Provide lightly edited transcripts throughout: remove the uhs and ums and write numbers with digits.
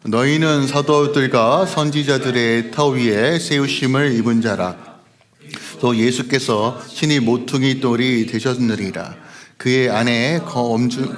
너희는 사도들과 선지자들의 터 위에 세우심을 입은 자라. 또 예수께서 신이 모퉁이 돌이 되셨느니라. 그의 안에 거엄중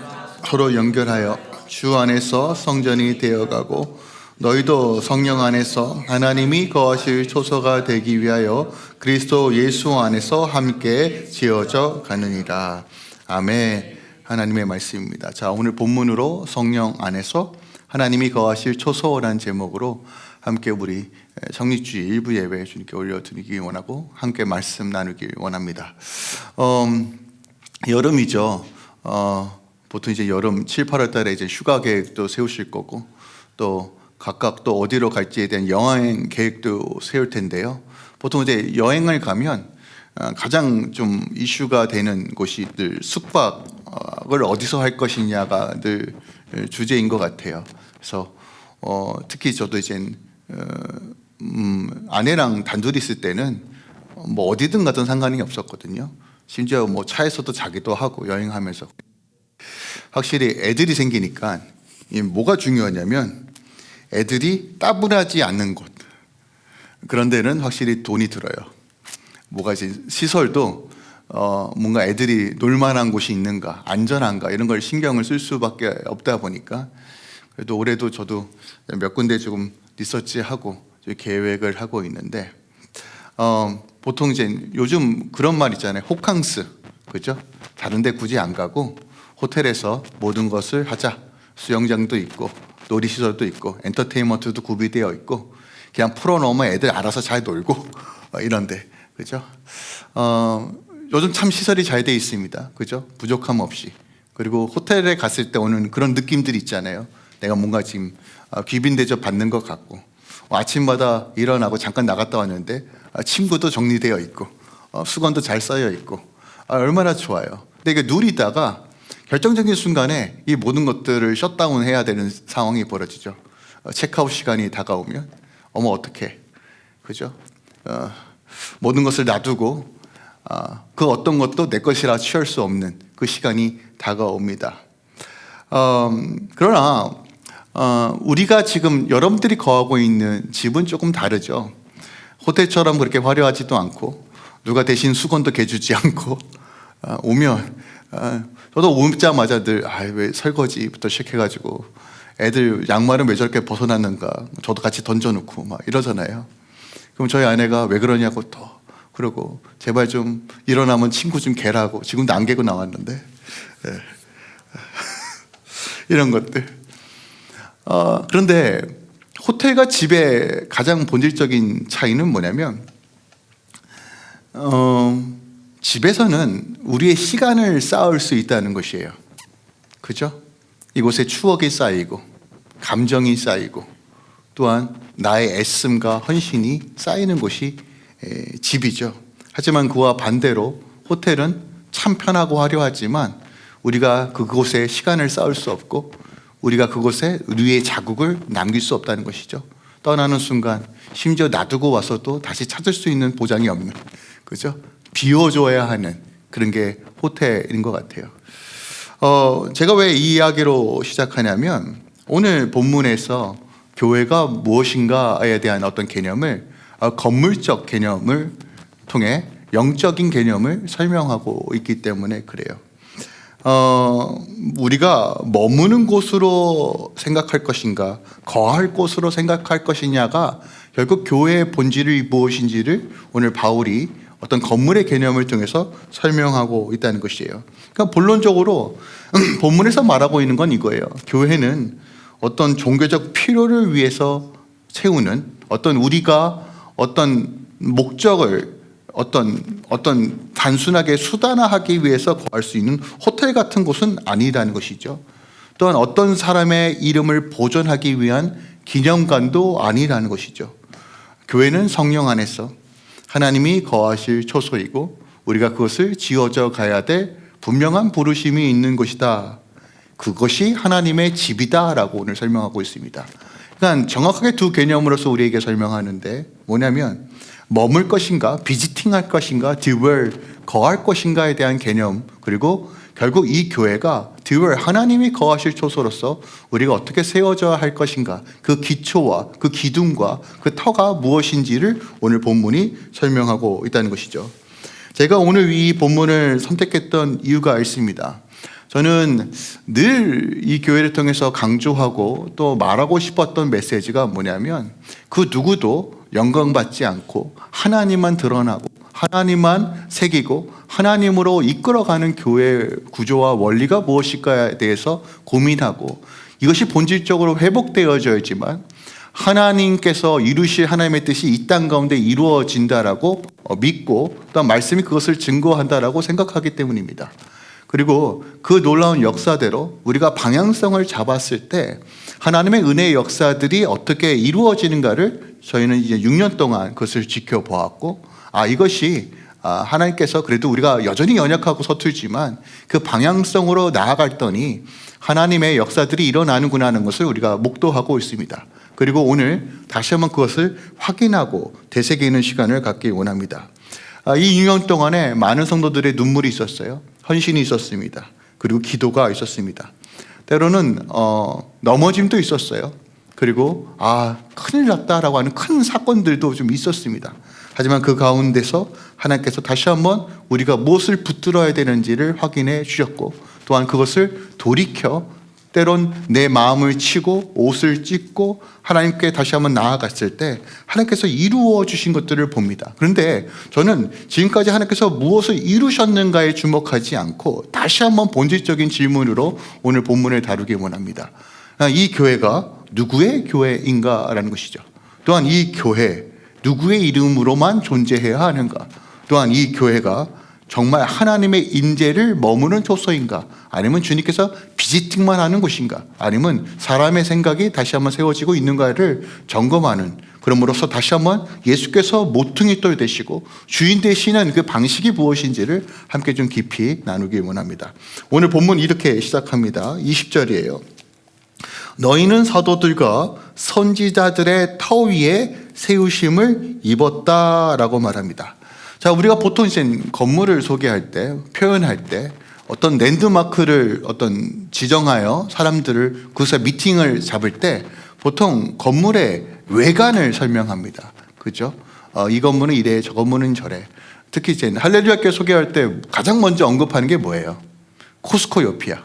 서로 연결하여 주 안에서 성전이 되어가고 너희도 성령 안에서 하나님이 거하실 초소가 되기 위하여 그리스도 예수 안에서 함께 지어져 가느니라. 아멘. 하나님의 말씀입니다. 자, 오늘 본문으로 성령 안에서 하나님이 거하실 초소라는 제목으로 함께 우리 성립주의 일부 예배 주님께 올려드리기 원하고 함께 말씀 나누길 원합니다. 여름이죠. 보통 이제 여름 7, 8월 달에 이제 휴가 계획도 세우실 거고 또 각각 또 어디로 갈지에 대한 여행 계획도 세울 텐데요. 보통 이제 여행을 가면 가장 좀 이슈가 되는 곳이 늘 숙박을 어디서 할 것이냐가 늘 주제인 것 같아요. 그래서 특히 저도 이제 아내랑 단둘이 있을 때는 뭐 어디든 가든 상관이 없었거든요. 심지어 뭐 차에서도 자기도 하고 여행하면서. 확실히 애들이 생기니까 뭐가 중요하냐면 애들이 따분하지 않는 곳, 그런 데는 확실히 돈이 들어요. 뭐가 이제 시설도 뭔가 애들이 놀만한 곳이 있는가, 안전한가 이런 걸 신경을 쓸 수밖에 없다 보니까 그래도 올해도 저도 몇 군데 조금 리서치하고 계획을 하고 있는데 보통 이제 요즘 그런 말 있잖아요. 호캉스, 그죠? 다른 데 굳이 안 가고 호텔에서 모든 것을 하자. 수영장도 있고 놀이시설도 있고 엔터테인먼트도 구비되어 있고 그냥 풀어놓으면 애들 알아서 잘 놀고 이런데, 그죠? 요즘 참 시설이 잘 돼 있습니다. 그죠? 부족함 없이. 그리고 호텔에 갔을 때 오는 그런 느낌들이 있잖아요. 내가 뭔가 지금 귀빈 대접 받는 것 같고 아침마다 일어나고 잠깐 나갔다 왔는데 침구도 정리되어 있고 수건도 잘 쌓여 있고 얼마나 좋아요. 근데 이게 누리다가 결정적인 순간에 이 모든 것들을 셧다운 해야 되는 상황이 벌어지죠. 체크아웃 시간이 다가오면 어머 어떡해, 그죠? 모든 것을 놔두고 그 어떤 것도 내 것이라 취할 수 없는 그 시간이 다가옵니다. 그러나 우리가 지금 여러분들이 거하고 있는 집은 조금 다르죠. 호텔처럼 그렇게 화려하지도 않고 누가 대신 수건도 개주지 않고 오면 저도 오자마자 늘 왜 설거지부터 시작해가지고 애들 양말은 왜 저렇게 벗어났는가 저도 같이 던져놓고 막 이러잖아요. 그럼 저희 아내가 왜 그러냐고 또 그러고 제발 좀 일어나면 친구 좀 개라고. 지금도 안 개고 나왔는데 이런 것들. 그런데 호텔과 집의 가장 본질적인 차이는 뭐냐면 집에서는 우리의 시간을 쌓을 수 있다는 것이에요. 그죠? 이곳에 추억이 쌓이고 감정이 쌓이고 또한 나의 애씀과 헌신이 쌓이는 곳이 집이죠. 하지만 그와 반대로 호텔은 참 편하고 화려하지만 우리가 그곳에 시간을 쌓을 수 없고 우리가 그곳에 우리의 자국을 남길 수 없다는 것이죠. 떠나는 순간 심지어 놔두고 와서도 다시 찾을 수 있는 보장이 없는, 그죠? 비워줘야 하는 그런 게 호텔인 것 같아요. 제가 왜 이 이야기로 시작하냐면 오늘 본문에서 교회가 무엇인가에 대한 어떤 개념을 건물적 개념을 통해 영적인 개념을 설명하고 있기 때문에 그래요. 우리가 머무는 곳으로 생각할 것인가 거할 곳으로 생각할 것이냐가 결국 교회의 본질이 무엇인지를 오늘 바울이 어떤 건물의 개념을 통해서 설명하고 있다는 것이에요. 그러니까 본론적으로 본문에서 말하고 있는 건 이거예요. 교회는 어떤 종교적 필요를 위해서 채우는 우리가 어떤 목적을 어떤 단순하게 수단화하기 위해서 거할 수 있는 호텔 같은 곳은 아니라는 것이죠. 또한 어떤 사람의 이름을 보존하기 위한 기념관도 아니라는 것이죠. 교회는 성령 안에서 하나님이 거하실 초소이고 우리가 그것을 지어져 가야 될 분명한 부르심이 있는 것이다. 그것이 하나님의 집이다라고 오늘 설명하고 있습니다. 그러니까 정확하게 두 개념으로서 우리에게 설명하는데 뭐냐면 머물 것인가, 비지팅할 것인가, dwell, 거할 것인가에 대한 개념, 그리고 결국 이 교회가 듀얼 하나님이 거하실 초소로서 우리가 어떻게 세워져야 할 것인가, 그 기초와 그 기둥과 그 터가 무엇인지를 오늘 본문이 설명하고 있다는 것이죠. 제가 오늘 이 본문을 선택했던 이유가 있습니다. 저는 늘 이 교회를 통해서 강조하고 또 말하고 싶었던 메시지가 뭐냐면, 그 누구도 영광받지 않고 하나님만 드러나고 하나님만 새기고 하나님으로 이끌어가는 교회 구조와 원리가 무엇일까에 대해서 고민하고, 이것이 본질적으로 회복되어져야지만 하나님께서 이루실 하나님의 뜻이 이 땅 가운데 이루어진다라고 믿고, 또한 말씀이 그것을 증거한다라고 생각하기 때문입니다. 그리고 그 놀라운 역사대로 우리가 방향성을 잡았을 때 하나님의 은혜의 역사들이 어떻게 이루어지는가를 저희는 이제 6년 동안 그것을 지켜보았고, 이것이 하나님께서 그래도 우리가 여전히 연약하고 서툴지만 그 방향성으로 나아갔더니 하나님의 역사들이 일어나는구나 하는 것을 우리가 목도하고 있습니다. 그리고 오늘 다시 한번 그것을 확인하고 되새기는 시간을 갖기 원합니다. 이 6년 동안에 많은 성도들의 눈물이 있었어요. 헌신이 있었습니다. 그리고 기도가 있었습니다. 때로는 넘어짐도 있었어요. 그리고 큰일 났다라고 하는 큰 사건들도 좀 있었습니다. 하지만 그 가운데서 하나님께서 다시 한번 우리가 무엇을 붙들어야 되는지를 확인해 주셨고, 또한 그것을 돌이켜 때론 내 마음을 치고 옷을 찢고 하나님께 다시 한번 나아갔을 때 하나님께서 이루어 주신 것들을 봅니다. 그런데 저는 지금까지 하나님께서 무엇을 이루셨는가에 주목하지 않고 다시 한번 본질적인 질문으로 오늘 본문을 다루기 원합니다. 이 교회가 누구의 교회인가라는 것이죠. 또한 이 교회 누구의 이름으로만 존재해야 하는가? 또한 이 교회가 정말 하나님의 인재를 머무는 초소인가? 아니면 주님께서 비지팅만 하는 곳인가? 아니면 사람의 생각이 다시 한번 세워지고 있는가를 점검하는, 그럼으로써 다시 한번 예수께서 모퉁이 돌 되시고 주인 되시는 그 방식이 무엇인지를 함께 좀 깊이 나누기 원합니다. 오늘 본문 이렇게 시작합니다. 20절이에요. 너희는 사도들과 선지자들의 터 위에 세우심을 입었다라고 말합니다. 자, 우리가 보통 이제 건물을 소개할 때, 표현할 때 어떤 랜드마크를 지정하여 사람들을 그것에 미팅을 잡을 때 보통 건물의 외관을 설명합니다. 그죠? 이 건물은 이래, 저 건물은 저래. 특히 이제 할렐루야 교회 소개할 때 가장 먼저 언급하는 게 뭐예요? 코스코 옆이야.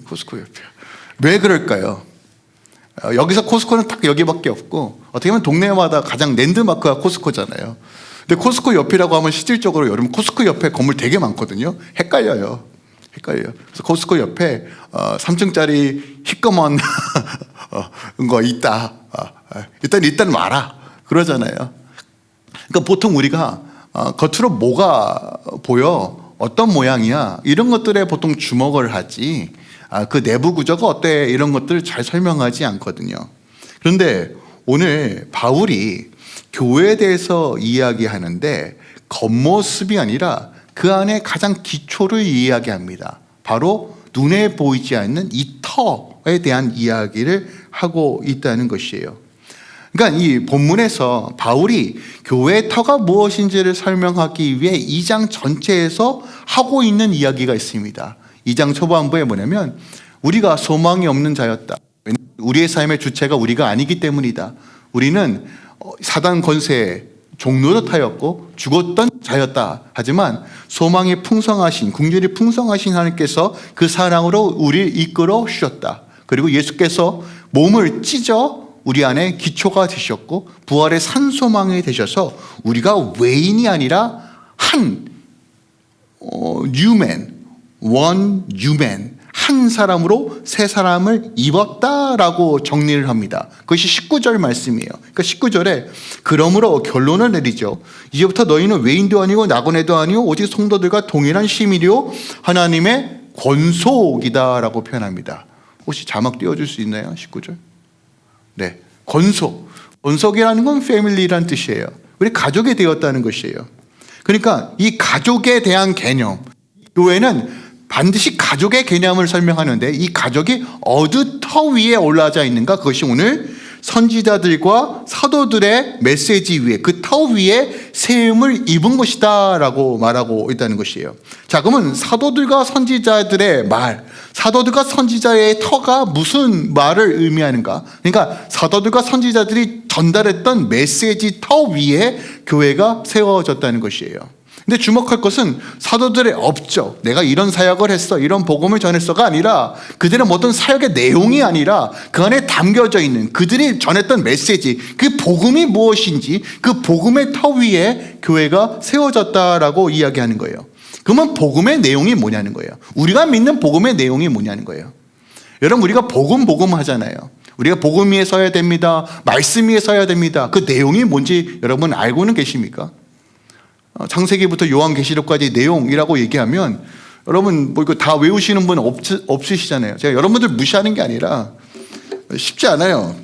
코스코 옆이야. 왜 그럴까요? 여기서 코스코는 딱 여기밖에 없고, 어떻게 보면 동네마다 가장 랜드마크가 코스코잖아요. 근데 코스코 옆이라고 하면 실질적으로 여러분 코스코 옆에 건물 되게 많거든요. 헷갈려요. 그래서 코스코 옆에 3층짜리 희꺼먼 거 있다. 일단 와라. 그러잖아요. 그러니까 보통 우리가 겉으로 뭐가 보여? 어떤 모양이야? 이런 것들에 보통 주목을 하지, 그 내부 구조가 어때? 이런 것들을 잘 설명하지 않거든요. 그런데 오늘 바울이 교회에 대해서 이야기하는데 겉모습이 아니라 그 안에 가장 기초를 이야기합니다. 바로 눈에 보이지 않는 이 터에 대한 이야기를 하고 있다는 것이에요. 그러니까 이 본문에서 바울이 교회의 터가 무엇인지를 설명하기 위해 2장 전체에서 하고 있는 이야기가 있습니다. 2장 초반부에 뭐냐면, 우리가 소망이 없는 자였다. 우리의 삶의 주체가 우리가 아니기 때문이다. 우리는 사단 권세에 종노릇하였고 죽었던 자였다. 하지만 소망이 풍성하신, 긍휼이 풍성하신 하나님께서 그 사랑으로 우리를 이끌어 주셨다. 그리고 예수께서 몸을 찢어 우리 안에 기초가 되셨고 부활의 산소망이 되셔서 우리가 외인이 아니라 한 뉴맨, 원 뉴맨, 한 사람으로 새 사람을 입었다라고 정리를 합니다. 그것이 19절 말씀이에요. 그러니까 19절에 그러므로 결론을 내리죠. 이제부터 너희는 외인도 아니고 나그네도 아니고 오직 성도들과 동일한 시민이요 하나님의 권속이다라고 표현합니다. 혹시 자막 띄워줄 수 있나요? 19절. 네, 권속. 권속이라는 건 패밀리란 뜻이에요. 우리 가족이 되었다는 것이에요. 그러니까 이 가족에 대한 개념, 교회는 반드시 가족의 개념을 설명하는데 이 가족이 어느 터 위에 올라져 있는가, 그것이 오늘 선지자들과 사도들의 메시지 위에, 그 터 위에 세움을 입은 것이다 라고 말하고 있다는 것이에요. 자, 그러면 사도들과 선지자들의 말, 사도들과 선지자의 터가 무슨 말을 의미하는가? 그러니까 사도들과 선지자들이 전달했던 메시지 터 위에 교회가 세워졌다는 것이에요. 근데 주목할 것은 사도들의 업적, 내가 이런 사역을 했어, 이런 복음을 전했어가 아니라, 그들의 어떤 사역의 내용이 아니라 그 안에 담겨져 있는 그들이 전했던 메시지, 그 복음이 무엇인지, 그 복음의 터 위에 교회가 세워졌다라고 이야기하는 거예요. 그러면 복음의 내용이 뭐냐는 거예요. 우리가 믿는 복음의 내용이 뭐냐는 거예요. 여러분, 우리가 복음 하잖아요. 우리가 복음 위에 서야 됩니다. 말씀 위에 서야 됩니다. 그 내용이 뭔지 여러분 알고는 계십니까? 창세기부터 요한계시록까지 내용이라고 얘기하면 여러분 뭐 이거 다 외우시는 분 없으시잖아요. 제가 여러분들 무시하는 게 아니라 쉽지 않아요.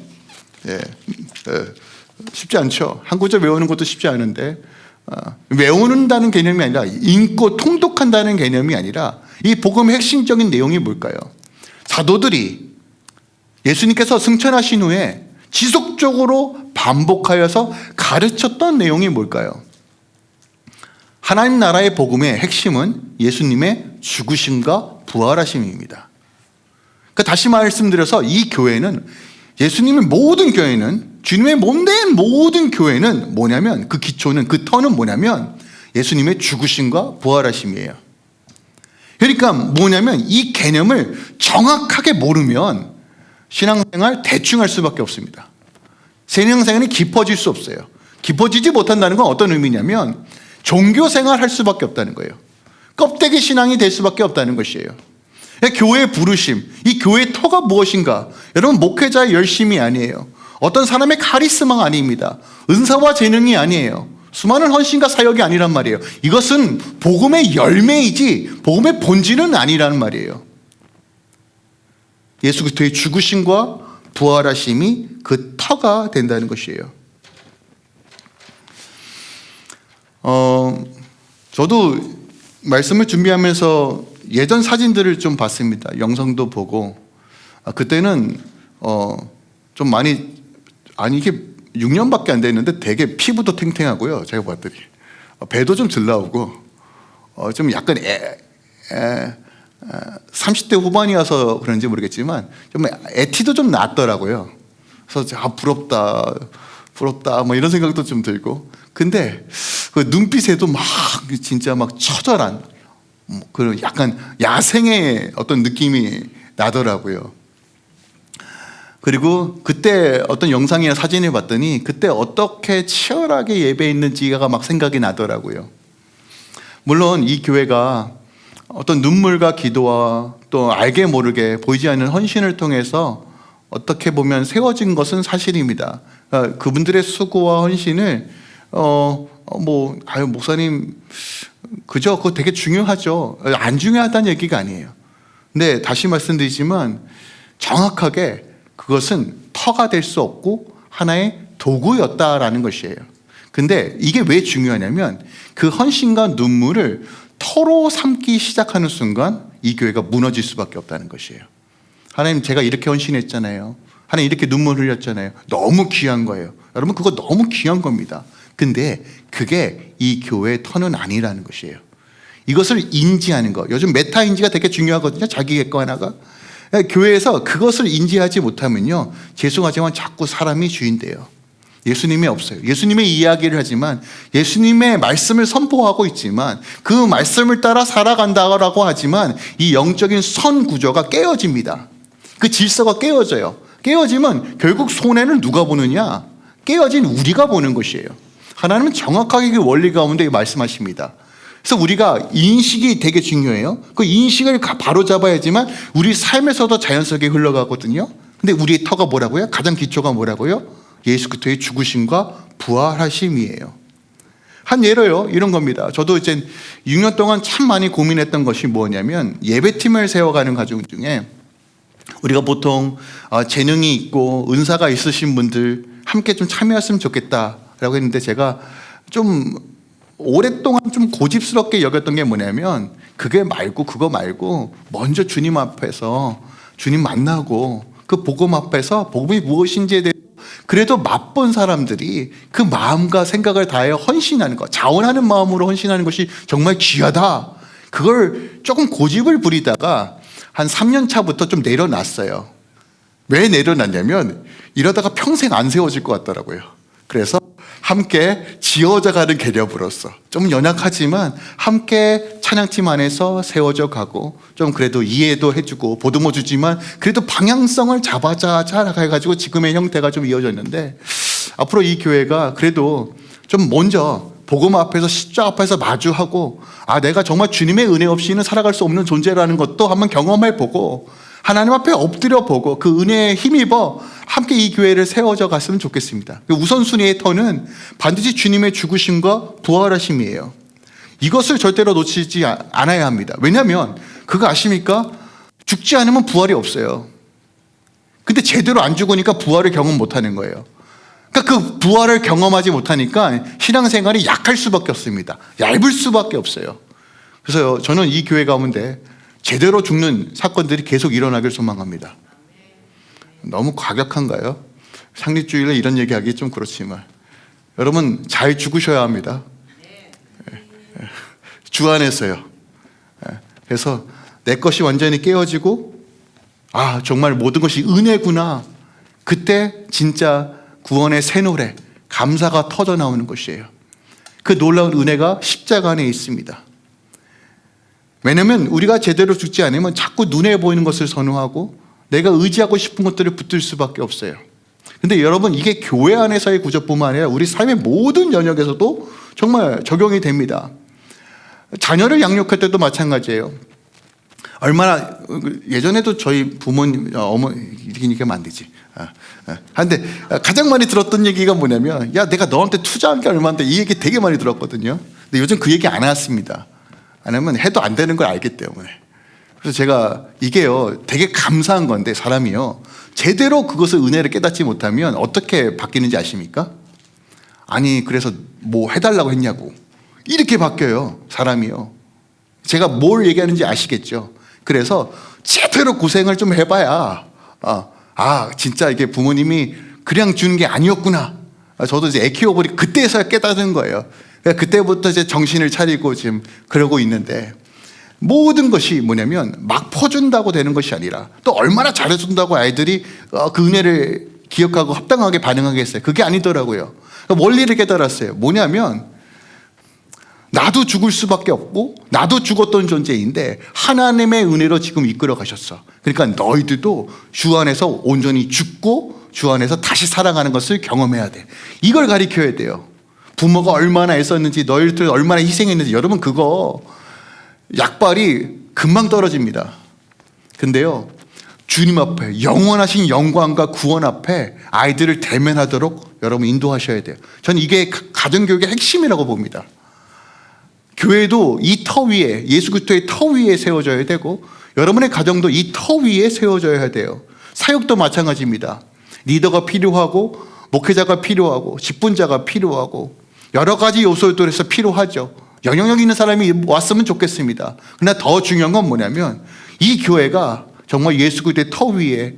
쉽지 않죠. 한 구절 외우는 것도 쉽지 않은데, 외우는다는 개념이 아니라 읽고 통독한다는 개념이 아니라 이 복음의 핵심적인 내용이 뭘까요? 사도들이 예수님께서 승천하신 후에 지속적으로 반복하여서 가르쳤던 내용이 뭘까요? 하나님 나라의 복음의 핵심은 예수님의 죽으심과 부활하심입니다. 그러니까 다시 말씀드려서 이 교회는, 예수님의 모든 교회는, 주님의 몸된 모든 교회는 뭐냐면, 그 기초는, 그 터는 뭐냐면 예수님의 죽으심과 부활하심이에요. 그러니까 뭐냐면 이 개념을 정확하게 모르면 신앙생활 대충 할 수밖에 없습니다. 신앙생활이 깊어질 수 없어요. 깊어지지 못한다는 건 어떤 의미냐면 종교생활 할 수밖에 없다는 거예요. 껍데기 신앙이 될 수밖에 없다는 것이에요. 교회의 부르심, 이 교회의 터가 무엇인가? 여러분, 목회자의 열심이 아니에요. 어떤 사람의 카리스마가 아닙니다. 은사와 재능이 아니에요. 수많은 헌신과 사역이 아니란 말이에요. 이것은 복음의 열매이지 복음의 본질은 아니라는 말이에요. 예수 그리스도의 죽으심과 부활하심이 그 터가 된다는 것이에요. 저도 말씀을 준비하면서 예전 사진들을 좀 봤습니다. 영상도 보고. 그때는 좀 많이, 아니 이게 6년밖에 안 됐는데 되게 피부도 탱탱하고요. 제가 봤더니 배도 좀 덜 나오고 좀 약간 30대 후반이어서 그런지 모르겠지만 좀 애티도 좀 났더라고요. 그래서 부럽다 뭐 이런 생각도 좀 들고. 근데 그 눈빛에도 막 진짜 막 처절한 그런 약간 야생의 어떤 느낌이 나더라고요. 그리고 그때 어떤 영상이나 사진을 봤더니 그때 어떻게 치열하게 예배했는지가 막 생각이 나더라고요. 물론 이 교회가 어떤 눈물과 기도와 또 알게 모르게 보이지 않는 헌신을 통해서 어떻게 보면 세워진 것은 사실입니다. 그분들의 수고와 헌신을 목사님 그죠? 그거 되게 중요하죠. 안 중요하다는 얘기가 아니에요. 근데 다시 말씀드리지만 정확하게 그것은 터가 될 수 없고 하나의 도구였다라는 것이에요. 근데 이게 왜 중요하냐면 그 헌신과 눈물을 터로 삼기 시작하는 순간 이 교회가 무너질 수밖에 없다는 것이에요. 하나님, 제가 이렇게 헌신했잖아요. 하나님, 이렇게 눈물 흘렸잖아요. 너무 귀한 거예요. 여러분, 그거 너무 귀한 겁니다. 근데 그게 이 교회의 터는 아니라는 것이에요. 이것을 인지하는 거. 요즘 메타 인지가 되게 중요하거든요. 자기 객관화가. 교회에서 그것을 인지하지 못하면요, 죄송하지만 자꾸 사람이 주인 돼요. 예수님이 없어요. 예수님의 이야기를 하지만, 예수님의 말씀을 선포하고 있지만, 그 말씀을 따라 살아간다고 하지만 이 영적인 선 구조가 깨어집니다. 그 질서가 깨어져요. 깨어지면 결국 손해는 누가 보느냐? 깨어진 우리가 보는 것이에요. 하나님은 정확하게 그 원리 가운데 말씀하십니다. 그래서 우리가 인식이 되게 중요해요. 그 인식을 바로 잡아야지만 우리 삶에서도 자연스럽게 흘러가거든요. 근데 우리의 터가 뭐라고요? 가장 기초가 뭐라고요? 예수 그리스도의 죽으심과 부활하심이에요. 한 예로요, 이런 겁니다. 저도 이제 6년 동안 참 많이 고민했던 것이 뭐냐면, 예배팀을 세워가는 과정 중에 우리가 보통 재능이 있고 은사가 있으신 분들 함께 좀 참여했으면 좋겠다라고 했는데, 제가 좀 오랫동안 좀 고집스럽게 여겼던 게 뭐냐면, 그거 말고 먼저 주님 앞에서 주님 만나고 그 복음 앞에서 복음이 무엇인지에 대해 그래도 맛본 사람들이 그 마음과 생각을 다해 헌신하는 것, 자원하는 마음으로 헌신하는 것이 정말 귀하다. 그걸 조금 고집을 부리다가 한 3년 차부터 좀 내려놨어요. 왜 내려놨냐면 이러다가 평생 안 세워질 것 같더라고요. 그래서 함께 지어져 가는 개념으로서 좀 연약하지만 함께 찬양팀 안에서 세워져 가고 좀 그래도 이해도 해주고 보듬어 주지만 그래도 방향성을 잡아자 해가지고 지금의 형태가 좀 이어졌는데, 앞으로 이 교회가 그래도 좀 먼저 복음 앞에서 십자가 앞에서 마주하고 내가 정말 주님의 은혜 없이는 살아갈 수 없는 존재라는 것도 한번 경험해 보고 하나님 앞에 엎드려 보고 그 은혜에 힘입어 함께 이 교회를 세워져 갔으면 좋겠습니다. 우선순위의 터는 반드시 주님의 죽으심과 부활하심이에요. 이것을 절대로 놓치지 않아야 합니다. 왜냐하면 그거 아십니까? 죽지 않으면 부활이 없어요. 근데 제대로 안 죽으니까 부활을 경험 못하는 거예요. 그러니까 그 부활을 경험하지 못하니까 신앙생활이 약할 수밖에 없습니다. 얇을 수밖에 없어요. 그래서 저는 이 교회 가운데 제대로 죽는 사건들이 계속 일어나길 소망합니다. 너무 과격한가요? 상립주의를 이런 얘기하기 좀 그렇지만 여러분 잘 죽으셔야 합니다. 주 안에서요. 그래서 내 것이 완전히 깨어지고 정말 모든 것이 은혜구나. 그때 진짜 구원의 새 노래, 감사가 터져 나오는 것이에요. 그 놀라운 은혜가 십자가 안에 있습니다. 왜냐하면 우리가 제대로 죽지 않으면 자꾸 눈에 보이는 것을 선호하고 내가 의지하고 싶은 것들을 붙들 수밖에 없어요. 근데 여러분, 이게 교회 안에서의 구조뿐만 아니라 우리 삶의 모든 영역에서도 정말 적용이 됩니다. 자녀를 양육할 때도 마찬가지예요. 얼마나 예전에도 저희 부모님, 이렇게 얘기하면 안 되지. 근데 가장 많이 들었던 얘기가 뭐냐면, 야, 내가 너한테 투자한 게 얼마인데, 이 얘기 되게 많이 들었거든요. 근데 요즘 그 얘기 안 했습니다. 안 하면 해도 안 되는 걸 알기 때문에. 그래서 제가 이게요, 되게 감사한 건데, 사람이요, 제대로 그것을 은혜를 깨닫지 못하면 어떻게 바뀌는지 아십니까? 아니, 그래서 뭐 해달라고 했냐고. 이렇게 바뀌어요, 사람이요. 제가 뭘 얘기하는지 아시겠죠? 그래서 제대로 고생을 좀 해봐야, 진짜 이게 부모님이 그냥 주는 게 아니었구나. 저도 이제 애 키워보니 그때서야 깨닫는 거예요. 그때부터 이제 정신을 차리고 지금 그러고 있는데, 모든 것이 뭐냐면 막 퍼준다고 되는 것이 아니라 또 얼마나 잘해준다고 아이들이 그 은혜를 기억하고 합당하게 반응하겠어요. 그게 아니더라고요. 원리를 깨달았어요. 뭐냐면 나도 죽을 수밖에 없고 나도 죽었던 존재인데 하나님의 은혜로 지금 이끌어 가셨어. 그러니까 너희들도 주 안에서 온전히 죽고 주 안에서 다시 살아가는 것을 경험해야 돼. 이걸 가르쳐야 돼요. 부모가 얼마나 애썼는지, 너희들 얼마나 희생했는지. 여러분, 그거 약발이 금방 떨어집니다. 근데요, 주님 앞에 영원하신 영광과 구원 앞에 아이들을 대면하도록 여러분 인도하셔야 돼요. 저는 이게 가정교육의 핵심이라고 봅니다. 교회도 이 터 위에, 예수 그리스도의 터 위에 세워져야 되고, 여러분의 가정도 이 터 위에 세워져야 돼요. 사역도 마찬가지입니다. 리더가 필요하고, 목회자가 필요하고, 직분자가 필요하고, 여러 가지 요소들에서 필요하죠. 영향력 있는 사람이 왔으면 좋겠습니다. 그러나 더 중요한 건 뭐냐면, 이 교회가 정말 예수 그리스도의 터 위에,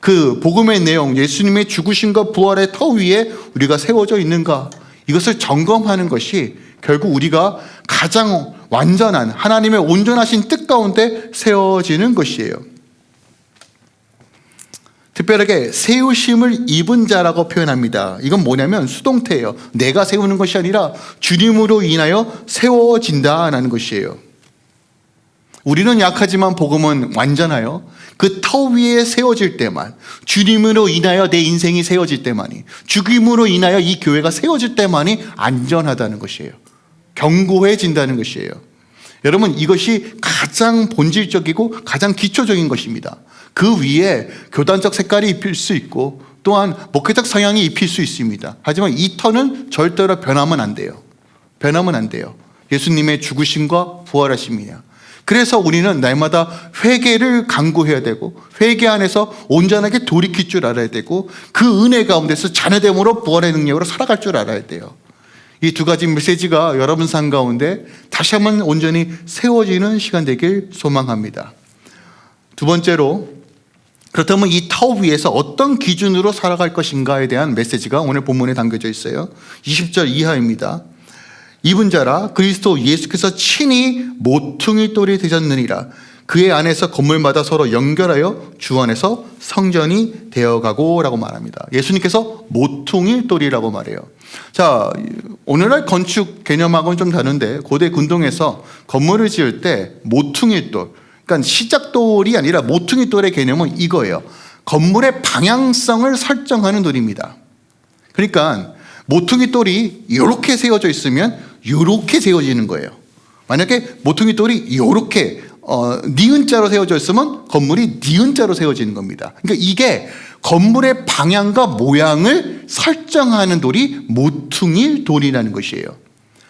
그 복음의 내용, 예수님의 죽으심과 부활의 터 위에 우리가 세워져 있는가, 이것을 점검하는 것이 결국 우리가 가장 완전한 하나님의 온전하신 뜻 가운데 세워지는 것이에요. 특별하게 세우심을 입은 자라고 표현합니다. 이건 뭐냐면 수동태예요. 내가 세우는 것이 아니라 주님으로 인하여 세워진다라는 것이에요. 우리는 약하지만 복음은 완전하여 그 터 위에 세워질 때만, 주님으로 인하여 내 인생이 세워질 때만이, 죽임으로 인하여 이 교회가 세워질 때만이 안전하다는 것이에요. 견고해진다는 것이에요. 여러분, 이것이 가장 본질적이고 가장 기초적인 것입니다. 그 위에 교단적 색깔이 입힐 수 있고 또한 목회적 성향이 입힐 수 있습니다. 하지만 이 터는 절대로 변하면 안 돼요. 변하면 안 돼요. 예수님의 죽으심과 부활하심이냐. 그래서 우리는 날마다 회개를 강구해야 되고, 회개 안에서 온전하게 돌이킬 줄 알아야 되고, 그 은혜 가운데서 자녀됨으로 부활의 능력으로 살아갈 줄 알아야 돼요. 이 두 가지 메시지가 여러분 삶 가운데 다시 한번 온전히 세워지는 시간 되길 소망합니다. 두 번째로, 그렇다면 이 타워 위에서 어떤 기준으로 살아갈 것인가에 대한 메시지가 오늘 본문에 담겨져 있어요. 20절 이하입니다. 입은 자라 그리스도 예수께서 친히 모퉁이 돌이 되셨느니라. 그의 안에서 건물마다 서로 연결하여 주 안에서 성전이 되어가고 라고 말합니다. 예수님께서 모퉁이 돌이라고 말해요. 자, 오늘날 건축 개념하고는 좀 다른데 고대 군동에서 건물을 지을 때 모퉁이 돌, 그러니까 시작돌이 아니라 모퉁이 돌의 개념은 이거예요. 건물의 방향성을 설정하는 돌입니다. 그러니까 모퉁이 돌이 이렇게 세워져 있으면 이렇게 세워지는 거예요. 만약에 모퉁이 돌이 이렇게 니은자로 세워져 있으면 건물이 니은자로 세워지는 겁니다. 그러니까 이게 건물의 방향과 모양을 설정하는 돌이 모퉁이 돌이라는 것이에요.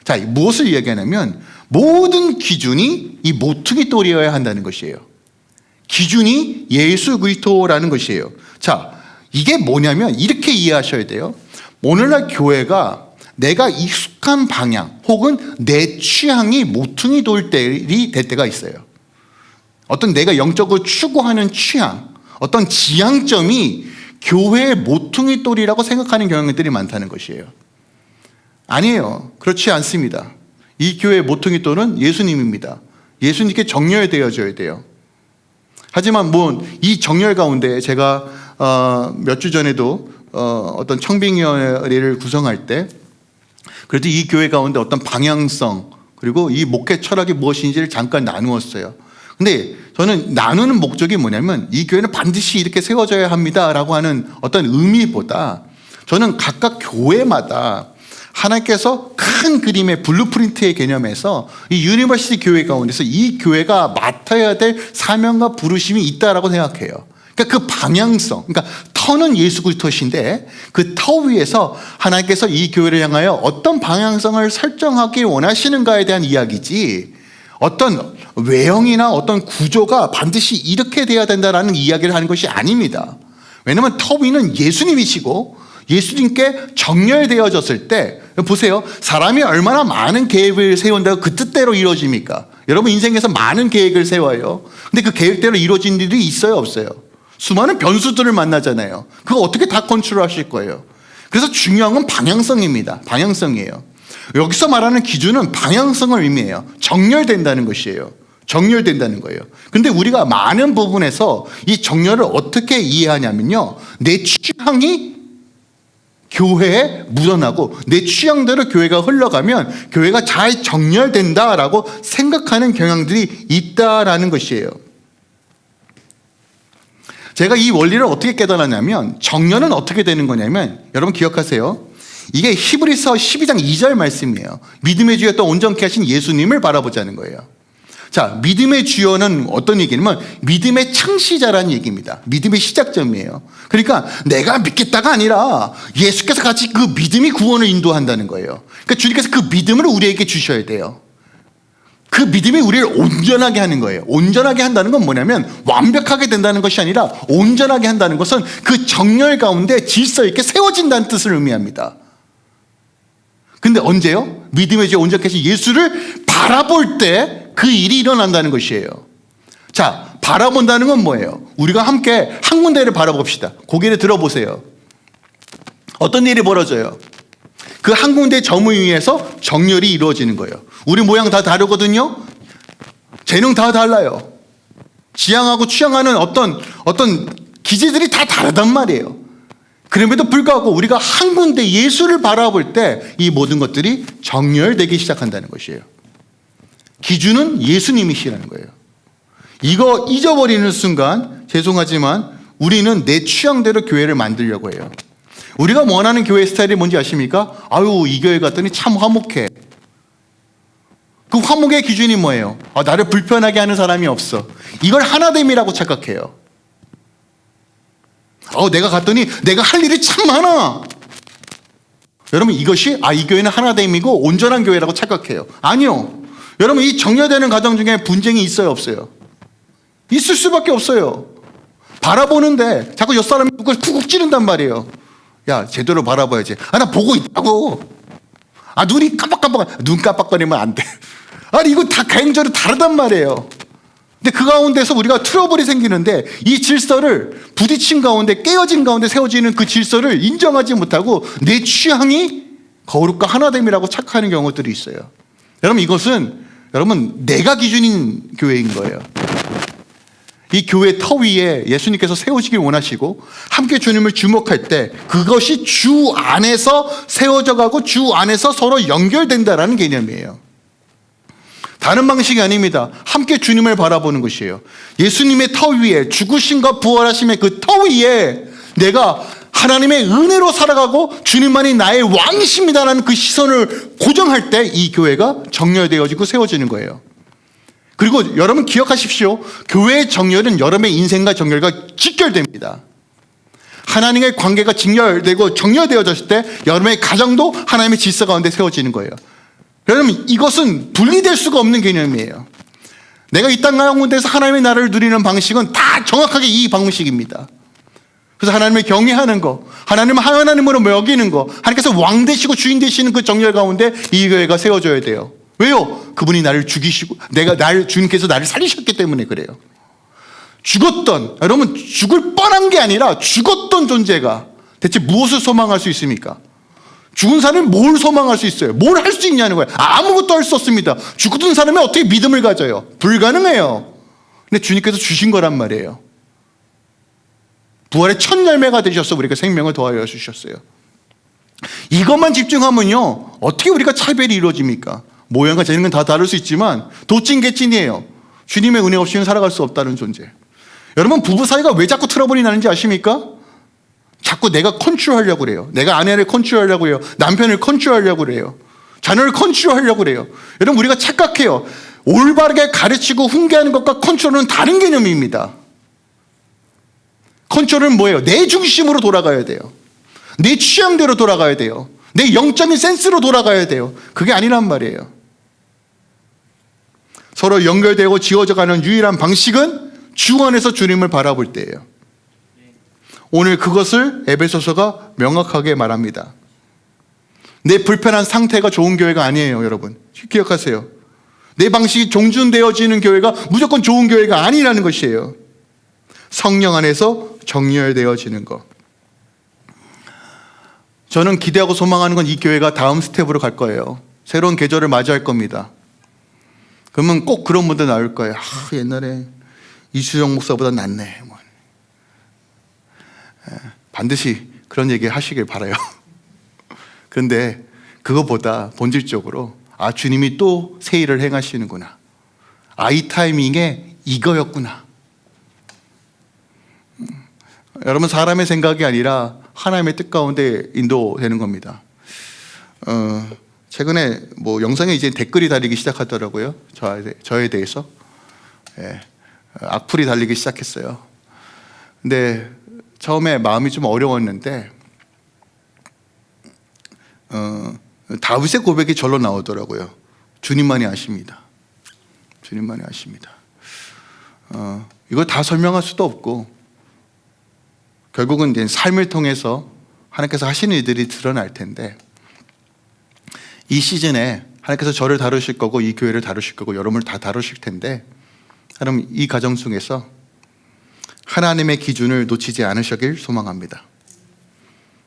자, 무엇을 이야기하냐면 모든 기준이 이 모퉁이 돌이어야 한다는 것이에요. 기준이 예수 그리스도라는 것이에요. 자, 이게 뭐냐면 이렇게 이해하셔야 돼요. 오늘날 교회가 내가 익숙한 방향 혹은 내 취향이 모퉁이 돌이 될 때가 있어요. 어떤 내가 영적으로 추구하는 취향, 어떤 지향점이 교회의 모퉁이 돌이라고 생각하는 경향들이 많다는 것이에요. 아니에요. 그렇지 않습니다. 이 교회의 모퉁이 돌은 예수님입니다. 예수님께 정렬되어져야 돼요. 하지만 이 정렬 가운데 제가 몇 주 전에도 어떤 청빙위원회를 구성할 때 그래도 이 교회 가운데 어떤 방향성 그리고 이 목회 철학이 무엇인지를 잠깐 나누었어요. 근데 저는 나누는 목적이 뭐냐면 이 교회는 반드시 이렇게 세워져야 합니다라고 하는 어떤 의미보다 저는 각각 교회마다 하나님께서 큰 그림의 블루프린트의 개념에서 이 유니버시티 교회 가운데서 이 교회가 맡아야 될 사명과 부르심이 있다라고 생각해요. 그러니까 그 방향성, 그러니까 터는 예수 그리스도신데 그 터 위에서 하나님께서 이 교회를 향하여 어떤 방향성을 설정하기 원하시는가에 대한 이야기지 어떤 외형이나 어떤 구조가 반드시 이렇게 돼야 된다라는 이야기를 하는 것이 아닙니다. 왜냐하면 터 위는 예수님이시고 예수님께 정렬되어졌을 때 보세요. 사람이 얼마나 많은 계획을 세운다고 그 뜻대로 이루어집니까? 여러분 인생에서 많은 계획을 세워요. 근데 그 계획대로 이루어진 일이 있어요, 없어요? 수많은 변수들을 만나잖아요. 그거 어떻게 다 컨트롤하실 거예요? 그래서 중요한 건 방향성입니다. 방향성이에요. 여기서 말하는 기준은 방향성을 의미해요. 정렬된다는 것이에요. 정렬된다는 거예요. 근데 우리가 많은 부분에서 이 정렬을 어떻게 이해하냐면요. 내 취향이 교회에 묻어나고 내 취향대로 교회가 흘러가면 교회가 잘 정렬된다라고 생각하는 경향들이 있다라는 것이에요. 제가 이 원리를 어떻게 깨달았냐면 정렬은 어떻게 되는 거냐면 여러분 기억하세요. 이게 히브리서 12장 2절 말씀이에요. 믿음의 주였던 온전케 하신 예수님을 바라보자는 거예요. 자, 믿음의 주여는 어떤 얘기냐면 믿음의 창시자라는 얘기입니다. 믿음의 시작점이에요. 그러니까 내가 믿겠다가 아니라 예수께서 같이 그 믿음이 구원을 인도한다는 거예요. 그러니까 주님께서 그 믿음을 우리에게 주셔야 돼요. 그 믿음이 우리를 온전하게 하는 거예요. 온전하게 한다는 건 뭐냐면 완벽하게 된다는 것이 아니라 온전하게 한다는 것은 그 정렬 가운데 질서 있게 세워진다는 뜻을 의미합니다. 근데 언제요? 믿음의 주 온전케 하신 예수를 바라볼 때 그 일이 일어난다는 것이에요. 자, 바라본다는 건 뭐예요? 우리가 함께 한 군데를 바라봅시다. 고개를 들어보세요. 어떤 일이 벌어져요? 그 한 군데의 점을 위해서 정렬이 이루어지는 거예요. 우리 모양 다 다르거든요. 재능 다 달라요. 지향하고 취향하는 어떤 기질들이 다 다르단 말이에요. 그럼에도 불구하고 우리가 한 군데 예수를 바라볼 때 이 모든 것들이 정렬되기 시작한다는 것이에요. 기준은 예수님이시라는 거예요. 이거 잊어버리는 순간 죄송하지만 우리는 내 취향대로 교회를 만들려고 해요. 우리가 원하는 교회 스타일이 뭔지 아십니까? 아유, 이 교회 갔더니 참 화목해. 그 화목의 기준이 뭐예요? 나를 불편하게 하는 사람이 없어. 이걸 하나됨이라고 착각해요. 내가 갔더니 내가 할 일이 참 많아. 여러분 이것이 이 교회는 하나됨이고 온전한 교회라고 착각해요. 아니요. 여러분 이 정렬되는 과정 중에 분쟁이 있어요, 없어요? 있을 수밖에 없어요. 바라보는데 자꾸 옆 사람이 푹 찌른단 말이에요. 야, 제대로 바라봐야지. 나 보고 있다고. 눈이 깜빡깜빡. 눈 깜빡거리면 안 돼. 이거 다 개인적으로 다르단 말이에요. 근데 그 가운데서 우리가 트러블이 생기는데 이 질서를 부딪힌 가운데 깨어진 가운데 세워지는 그 질서를 인정하지 못하고 내 취향이 거룩과 하나됨이라고 착각하는 경우들이 있어요. 여러분 이것은 내가 기준인 교회인 거예요. 이 교회 터 위에 예수님께서 세우시길 원하시고 함께 주님을 주목할 때 그것이 주 안에서 세워져 가고 주 안에서 서로 연결된다라는 개념이에요. 다른 방식이 아닙니다. 함께 주님을 바라보는 것이에요. 예수님의 터 위에 죽으심과 부활하심의 그 터 위에 내가 하나님의 은혜로 살아가고 주님만이 나의 왕이십니다라는 그 시선을 고정할 때 이 교회가 정렬되어지고 세워지는 거예요. 그리고 여러분 기억하십시오. 교회의 정렬은 여러분의 인생과 정렬과 직결됩니다. 하나님의 관계가 직결되고 정렬되어졌을 때 여러분의 가정도 하나님의 질서 가운데 세워지는 거예요. 여러분 이것은 분리될 수가 없는 개념이에요. 내가 이 땅 가운데서 하나님의 나라를 누리는 방식은 다 정확하게 이 방식입니다. 그래서 하나님을 경외하는 거, 하나님을 하나님으로 여기는 거, 하나님께서 왕 되시고 주인 되시는 그 정렬 가운데 이 교회가 세워져야 돼요. 왜요? 그분이 나를 죽이시고 주님께서 나를 살리셨기 때문에 그래요. 죽었던, 여러분 죽을 뻔한 게 아니라 죽었던 존재가 대체 무엇을 소망할 수 있습니까? 죽은 사람이 뭘 소망할 수 있어요? 뭘 할 수 있냐는 거예요. 아무것도 할 수 없습니다. 죽었던 사람이 어떻게 믿음을 가져요? 불가능해요. 근데 주님께서 주신 거란 말이에요. 부활의 첫 열매가 되셔서 우리가 생명을 더하여 주셨어요. 이것만 집중하면요 어떻게 우리가 차별이 이루어집니까? 모양과 재능은 다 다를 수 있지만 도찐개찐이에요. 주님의 은혜 없이는 살아갈 수 없다는 존재. 여러분 부부 사이가 왜 자꾸 트러블이 나는지 아십니까? 자꾸 내가 컨트롤하려고 그래요. 내가 아내를 컨트롤하려고 해요. 남편을 컨트롤하려고 그래요. 자녀를 컨트롤하려고 그래요. 여러분 우리가 착각해요. 올바르게 가르치고 훈계하는 것과 컨트롤은 다른 개념입니다. 컨트롤은 뭐예요? 내 중심으로 돌아가야 돼요. 내 취향대로 돌아가야 돼요. 내 영적인 센스로 돌아가야 돼요. 그게 아니란 말이에요. 서로 연결되고 지어져가는 유일한 방식은 주 안에서 주님을 바라볼 때예요. 오늘 그것을 에베소서가 명확하게 말합니다. 내 불편한 상태가 좋은 교회가 아니에요, 여러분. 기억하세요. 내 방식이 종준되어지는 교회가 무조건 좋은 교회가 아니라는 것이에요. 성령 안에서 정렬되어지는 것. 저는 기대하고 소망하는 건 이 교회가 다음 스텝으로 갈 거예요. 새로운 계절을 맞이할 겁니다. 그러면 꼭 그런 분들 나올 거예요. 옛날에 이수영 목사보다 낫네. 반드시 그런 얘기 하시길 바라요. 그런데 그거보다 본질적으로 주님이 또 새 일을 행하시는구나. 이 타이밍에 이거였구나. 여러분 사람의 생각이 아니라 하나님의 뜻 가운데 인도되는 겁니다. 최근에 영상에 이제 댓글이 달리기 시작하더라고요. 저에 대해서 악플이 달리기 시작했어요. 근데 처음에 마음이 좀 어려웠는데 다윗의 고백이 절로 나오더라고요. 주님만이 아십니다. 주님만이 아십니다. 이걸 다 설명할 수도 없고 결국은 이제 삶을 통해서 하나님께서 하시는 일들이 드러날 텐데 이 시즌에 하나님께서 저를 다루실 거고 이 교회를 다루실 거고 여러분을 다 다루실 텐데 여러분 이 과정 중에서 하나님의 기준을 놓치지 않으시길 소망합니다.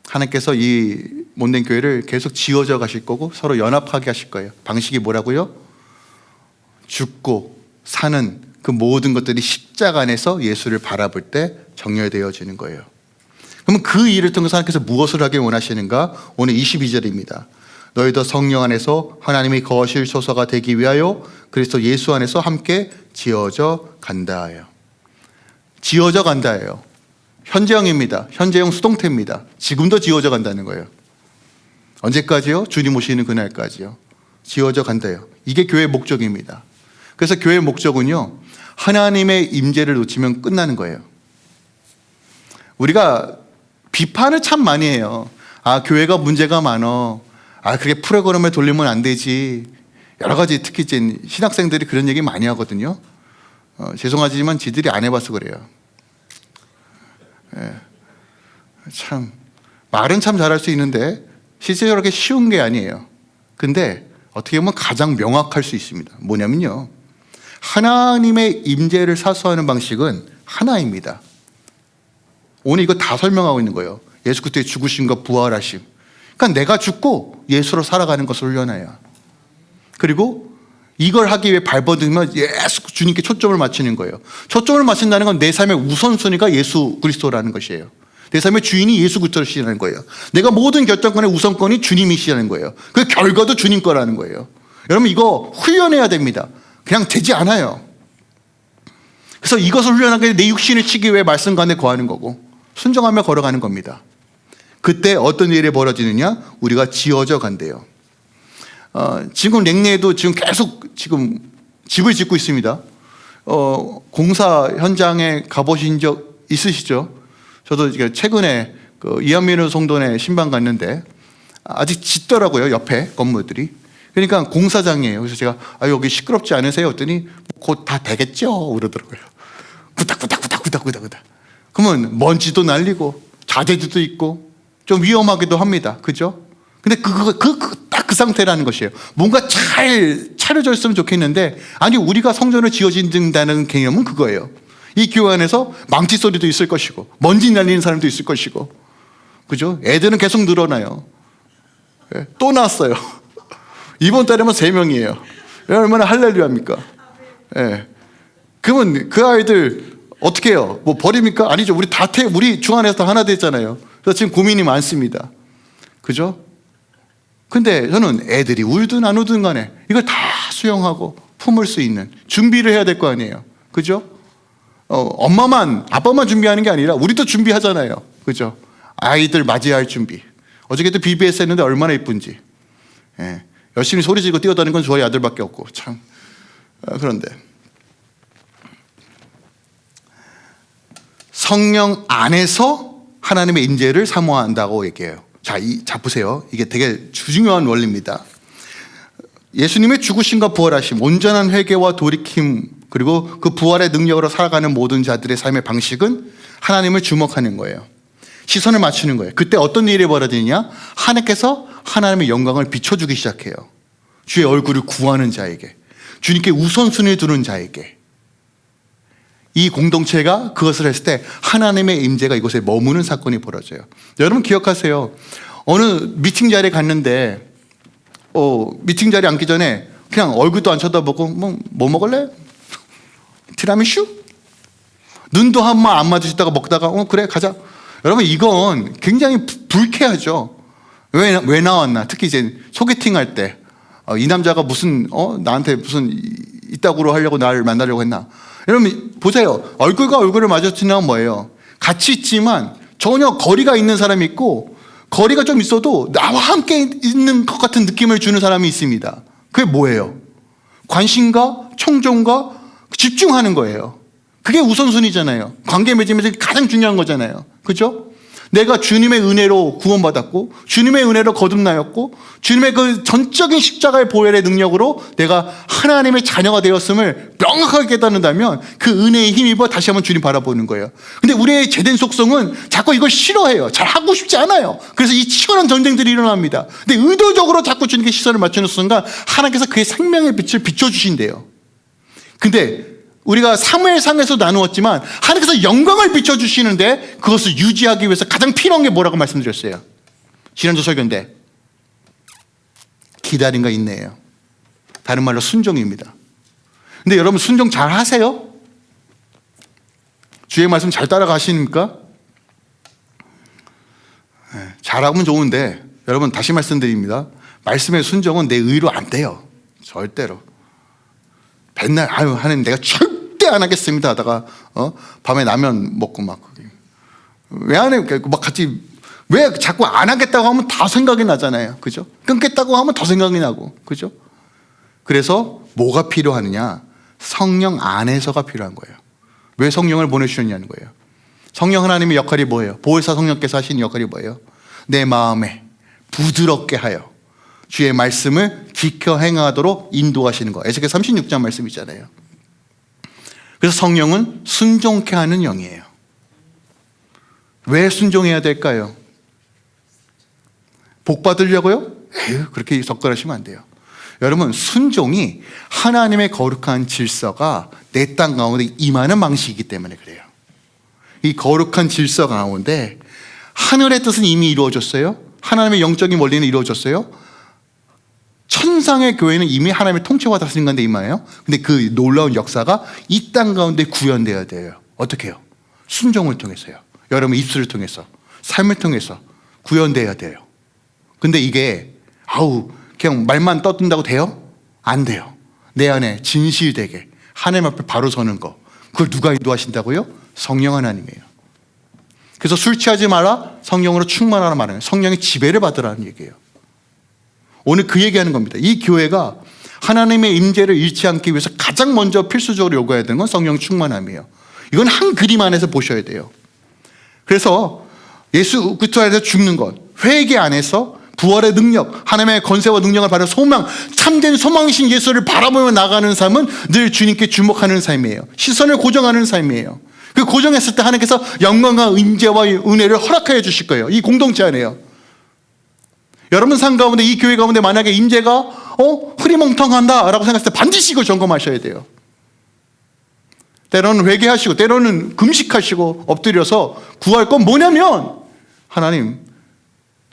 하나님께서 이 못된 교회를 계속 지어져 가실 거고 서로 연합하게 하실 거예요. 방식이 뭐라고요? 죽고 사는 그 모든 것들이 십자가 안에서 예수를 바라볼 때 정렬되어지는 거예요. 그러면 그 일을 통해서 하나님께서 무엇을 하길 원하시는가? 오늘 22절입니다. 너희도 성령 안에서 하나님이 거하실소서가 되기 위하여 그리스도 예수 안에서 함께 지어져 간다 하여. 지어져 간다예요. 현재형입니다. 현재형 수동태입니다. 지금도 지어져 간다는 거예요. 언제까지요? 주님 오시는 그날까지요. 지어져 간다요. 이게 교회의 목적입니다. 그래서 교회의 목적은요, 하나님의 임재를 놓치면 끝나는 거예요. 우리가 비판을 참 많이 해요. 교회가 문제가 많어. 그게 프로그램에 돌리면 안 되지. 여러 가지 특히 이제 신학생들이 그런 얘기 많이 하거든요. 죄송하지만 지들이 안 해봐서 그래요. 참 말은 참 잘할 수 있는데 실제로 그렇게 쉬운 게 아니에요. 근데 어떻게 보면 가장 명확할 수 있습니다. 뭐냐면요, 하나님의 임재를 사수하는 방식은 하나입니다. 오늘 이거 다 설명하고 있는 거예요. 예수 그리스도의 죽으심과 부활하심. 그러니까 내가 죽고 예수로 살아가는 것을 훈련해요. 그리고 이걸 하기 위해 발버둥이면 예수 주님께 초점을 맞추는 거예요. 초점을 맞춘다는 건 내 삶의 우선순위가 예수 그리스도라는 것이에요. 내 삶의 주인이 예수 그리스도시라는 거예요. 내가 모든 결정권의 우선권이 주님이시라는 거예요. 그 결과도 주님 거라는 거예요. 여러분 이거 훈련해야 됩니다. 그냥 되지 않아요. 그래서 이것을 훈련하기 위해 내 육신을 치기 위해 말씀 가운데 거하는 거고 순종하며 걸어가는 겁니다. 그때 어떤 일이 벌어지느냐? 우리가 지어져 간대요. 지금 랭내에도 지금 계속 지금 집을 짓고 있습니다. 공사 현장에 가보신 적 있으시죠? 저도 최근에 이한민우 성도네 신방 갔는데 아직 짓더라고요. 옆에 건물들이. 그러니까 공사장이에요. 그래서 제가 여기 시끄럽지 않으세요? 했더니 곧 다 되겠죠? 그러더라고요. 구닥구닥. 그러면 먼지도 날리고 자재도 있고 좀 위험하기도 합니다. 그죠? 근데 딱 그 상태라는 것이에요. 뭔가 잘 차려져 있으면 좋겠는데 아니 우리가 성전을 지어진다는 개념은 그거예요. 이 교회 안에서 망치 소리도 있을 것이고 먼지 날리는 사람도 있을 것이고 그죠? 애들은 계속 늘어나요. 또 낳았어요. 이번 달에만 3명이에요. 얼마나 할렐루야입니까? 그러면 그 아이들 어떻게 해요? 뭐 버립니까? 아니죠. 우리 중 안에서 다 하나 됐잖아요. 그래서 지금 고민이 많습니다. 그죠? 근데 저는 애들이 울든 안 울든 간에 이걸 다 수용하고 품을 수 있는 준비를 해야 될 거 아니에요. 그죠? 엄마만, 아빠만 준비하는 게 아니라 우리도 준비하잖아요. 그죠? 아이들 맞이할 준비. 어저께도 BBS 했는데 얼마나 예쁜지. 열심히 소리 지르고 뛰어다니는 건 저희 아들밖에 없고, 참. 그런데. 성령 안에서 하나님의 임재를 사모한다고 얘기해요. 자, 보세요. 이게 되게 중요한 원리입니다. 예수님의 죽으심과 부활하심, 온전한 회개와 돌이킴, 그리고 그 부활의 능력으로 살아가는 모든 자들의 삶의 방식은 하나님을 주목하는 거예요. 시선을 맞추는 거예요. 그때 어떤 일이 벌어지느냐? 하나님께서 하나님의 영광을 비춰주기 시작해요. 주의 얼굴을 구하는 자에게, 주님께 우선순위를 두는 자에게. 이 공동체가 그것을 했을 때 하나님의 임재가 이곳에 머무는 사건이 벌어져요. 여러분 기억하세요. 어느 미팅 자리에 갔는데 미팅 자리에 앉기 전에 그냥 얼굴도 안 쳐다보고 뭐 먹을래? 티라미슈? 눈도 한 번 안 마주치다가 먹다가 그래 가자. 여러분 이건 굉장히 불쾌하죠. 왜 나왔나? 특히 이제 소개팅 할 때 이 남자가 무슨 나한테 무슨 이따구로 하려고 나를 만나려고 했나? 여러분 보세요. 얼굴과 얼굴을 마주치는 뭐예요? 같이 있지만 전혀 거리가 있는 사람이 있고 거리가 좀 있어도 나와 함께 있는 것 같은 느낌을 주는 사람이 있습니다. 그게 뭐예요? 관심과 청종과 집중하는 거예요. 그게 우선순위잖아요. 관계 맺으면서 가장 중요한 거잖아요. 그죠? 내가 주님의 은혜로 구원받았고 주님의 은혜로 거듭나였고 주님의 그 전적인 십자가의 보혈의 능력으로 내가 하나님의 자녀가 되었음을 명확하게 깨닫는다면 그 은혜에 힘입어 다시 한번 주님 바라보는 거예요. 근데 우리의 죄된 속성은 자꾸 이걸 싫어해요. 잘 하고 싶지 않아요. 그래서 이 치열한 전쟁들이 일어납니다. 근데 의도적으로 자꾸 주님께 시선을 맞추는 순간 하나님께서 그의 생명의 빛을 비춰주신대요. 근데 우리가 사무엘상에서 나누었지만 하나님께서 영광을 비춰주시는데 그것을 유지하기 위해서 가장 필요한 게 뭐라고 말씀드렸어요? 지난주 설교인데 기다림과 인내예요. 다른 말로 순종입니다. 근데 여러분 순종 잘 하세요? 주의 말씀 잘 따라가십니까? 잘하면 좋은데 여러분 다시 말씀드립니다. 말씀의 순종은 내 의로 안 돼요. 절대로. 맨날 하나님 내가 절대 안 하겠습니다 하다가 밤에 라면 먹고 막 왜 안 해? 막 같이 왜 자꾸 안 하겠다고 하면 다 생각이 나잖아요. 그죠? 끊겠다고 하면 더 생각이 나고. 그죠? 그래서 뭐가 필요하느냐? 성령 안에서가 필요한 거예요. 왜 성령을 보내주셨냐는 거예요. 성령 하나님의 역할이 뭐예요? 보혜사 성령께서 하시는 역할이 뭐예요? 내 마음에 부드럽게 하여 주의 말씀을 지켜 행하도록 인도하시는 거. 에스겔 36장 말씀이잖아요. 그래서 성령은 순종케 하는 영이에요. 왜 순종해야 될까요? 복 받으려고요? 그렇게 접근하시면 안 돼요. 여러분, 순종이 하나님의 거룩한 질서가 내 땅 가운데 임하는 방식이기 때문에 그래요. 이 거룩한 질서 가운데 하늘의 뜻은 이미 이루어졌어요. 하나님의 영적인 원리는 이루어졌어요. 천상의 교회는 이미 하나님의 통치와 다스림 가운데 임하여요. 근데 그 놀라운 역사가 이 땅 가운데 구현되어야 돼요. 어떻게 해요? 순종을 통해서요. 여러분 입술을 통해서, 삶을 통해서 구현되어야 돼요. 근데 이게 그냥 말만 떠든다고 돼요? 안 돼요. 내 안에 진실되게 하나님 앞에 바로 서는 거, 그걸 누가 인도하신다고요? 성령 하나님이에요. 그래서 술 취하지 마라, 성령으로 충만하라 말하는, 성령의 지배를 받으라는 얘기예요. 오늘 그 얘기하는 겁니다. 이 교회가 하나님의 임재를 잃지 않기 위해서 가장 먼저 필수적으로 요구해야 되는 건 성령 충만함이에요. 이건 한 그림 안에서 보셔야 돼요. 그래서 예수 그리스도 안에서 죽는 것, 회개 안에서 부활의 능력, 하나님의 건세와 능력을 받아 소망, 참된 소망이신 예수를 바라보며 나가는 삶은 늘 주님께 주목하는 삶이에요. 시선을 고정하는 삶이에요. 그 고정했을 때 하나님께서 영광과 인재와 은혜를 허락하여 주실 거예요. 이 공동체 안에요. 여러분 삶 가운데, 이 교회 가운데 만약에 인재가 흐리멍텅한다 라고 생각했을 때 반드시 이걸 점검하셔야 돼요. 때로는 회개하시고 때로는 금식하시고 엎드려서 구할 건 뭐냐면, 하나님,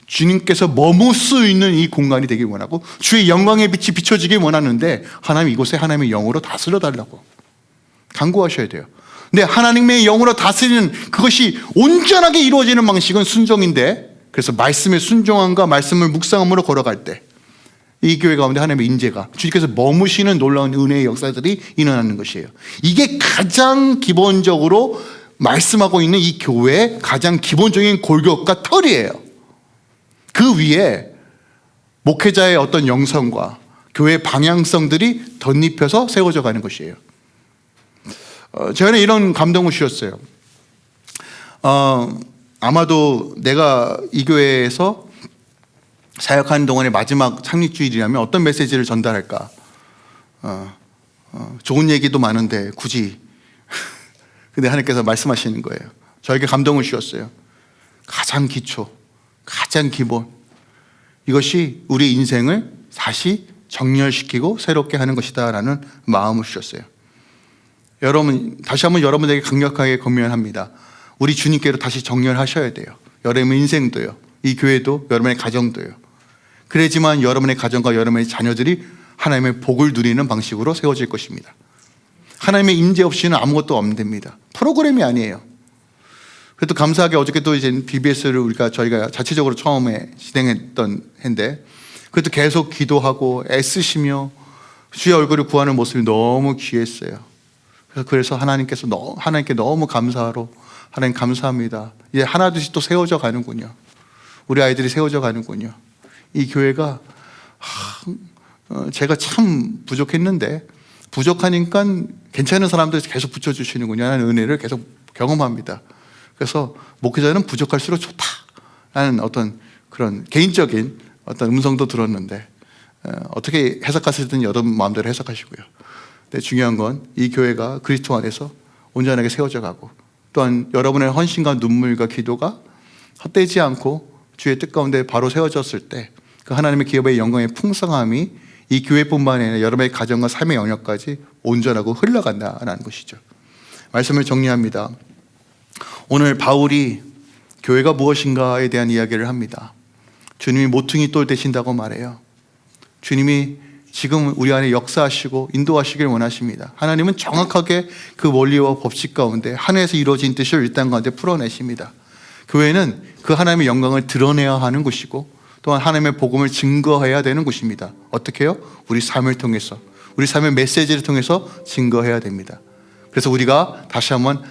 주님께서 머물 수 있는 이 공간이 되길 원하고 주의 영광의 빛이 비춰지길 원하는데, 하나님 이곳에 하나님의 영으로 다스려 달라고 간구하셔야 돼요. 근데 하나님의 영으로 다스리는 그것이 온전하게 이루어지는 방식은 순종인데, 그래서 말씀의 순종함과 말씀을 묵상함으로 걸어갈 때 이 교회 가운데 하나님의 인재가, 주님께서 머무시는 놀라운 은혜의 역사들이 일어나는 것이에요. 이게 가장 기본적으로 말씀하고 있는 이 교회의 가장 기본적인 골격과 털이에요. 그 위에 목회자의 어떤 영성과 교회의 방향성들이 덧입혀서 세워져 가는 것이에요. 저는 이런 감동을 주셨어요. 아마도 내가 이 교회에서 사역하는 동안의 마지막 창립주일이라면 어떤 메시지를 전달할까? 좋은 얘기도 많은데 굳이 근데 하나님께서 말씀하시는 거예요. 저에게 감동을 주셨어요. 가장 기초, 가장 기본, 이것이 우리 인생을 다시 정렬시키고 새롭게 하는 것이다 라는 마음을 주셨어요. 여러분, 다시 한번 여러분에게 강력하게 권면합니다. 우리 주님께로 다시 정렬하셔야 돼요. 여러분의 인생도요, 이 교회도, 여러분의 가정도요. 그래야지만 여러분의 가정과 여러분의 자녀들이 하나님의 복을 누리는 방식으로 세워질 것입니다. 하나님의 임재 없이는 아무것도 없는 됩니다. 프로그램이 아니에요. 그래도 감사하게 어저께도 이제 BBS를 저희가 자체적으로 처음에 진행했던 해인데, 그래도 계속 기도하고 애쓰시며 주의 얼굴을 구하는 모습이 너무 귀했어요. 그래서 하나님께 너무 감사하러, 하나님 감사합니다. 이제 하나둘씩 또 세워져 가는군요. 우리 아이들이 세워져 가는군요. 이 교회가 제가 참 부족했는데 부족하니까 괜찮은 사람들 계속 붙여주시는군요 하는 은혜를 계속 경험합니다. 그래서 목회자는 부족할수록 좋다라는 어떤 그런 개인적인 어떤 음성도 들었는데, 어떻게 해석하시든 여러분 마음대로 해석하시고요. 근데 중요한 건 이 교회가 그리스도 안에서 온전하게 세워져 가고, 또한 여러분의 헌신과 눈물과 기도가 헛되지 않고 주의 뜻 가운데 바로 세워졌을 때 그 하나님의 기업의 영광의 풍성함이 이 교회뿐만 아니라 여러분의 가정과 삶의 영역까지 온전하고 흘러간다는 것이죠. 말씀을 정리합니다. 오늘 바울이 교회가 무엇인가에 대한 이야기를 합니다. 주님이 모퉁이 돌 되신다고 말해요. 주님이 지금 우리 안에 역사하시고 인도하시길 원하십니다. 하나님은 정확하게 그 원리와 법칙 가운데 하늘에서 이루어진 뜻을 이 땅 가운데 풀어내십니다. 교회는 그 하나님의 영광을 드러내야 하는 곳이고, 또한 하나님의 복음을 증거해야 되는 곳입니다. 어떻게 해요? 우리 삶을 통해서, 우리 삶의 메시지를 통해서 증거해야 됩니다. 그래서 우리가 다시 한번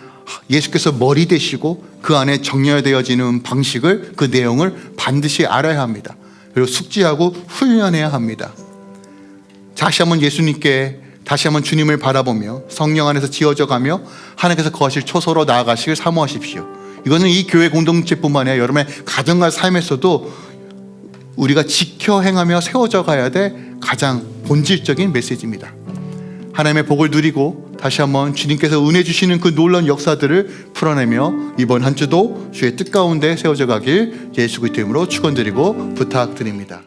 예수께서 머리 되시고 그 안에 정렬되어지는 방식을, 그 내용을 반드시 알아야 합니다. 그리고 숙지하고 훈련해야 합니다. 다시 한번 예수님께, 다시 한번 주님을 바라보며 성령 안에서 지어져 가며 하나님께서 거하실 초소로 나아가시길 사모하십시오. 이거는 이 교회 공동체뿐만 아니라 여러분의 가정과 삶에서도 우리가 지켜 행하며 세워져 가야 될 가장 본질적인 메시지입니다. 하나님의 복을 누리고 다시 한번 주님께서 은혜 주시는 그 놀라운 역사들을 풀어내며 이번 한 주도 주의 뜻 가운데 세워져 가길 예수 그리스도 이름으로 축원드리고 부탁드립니다.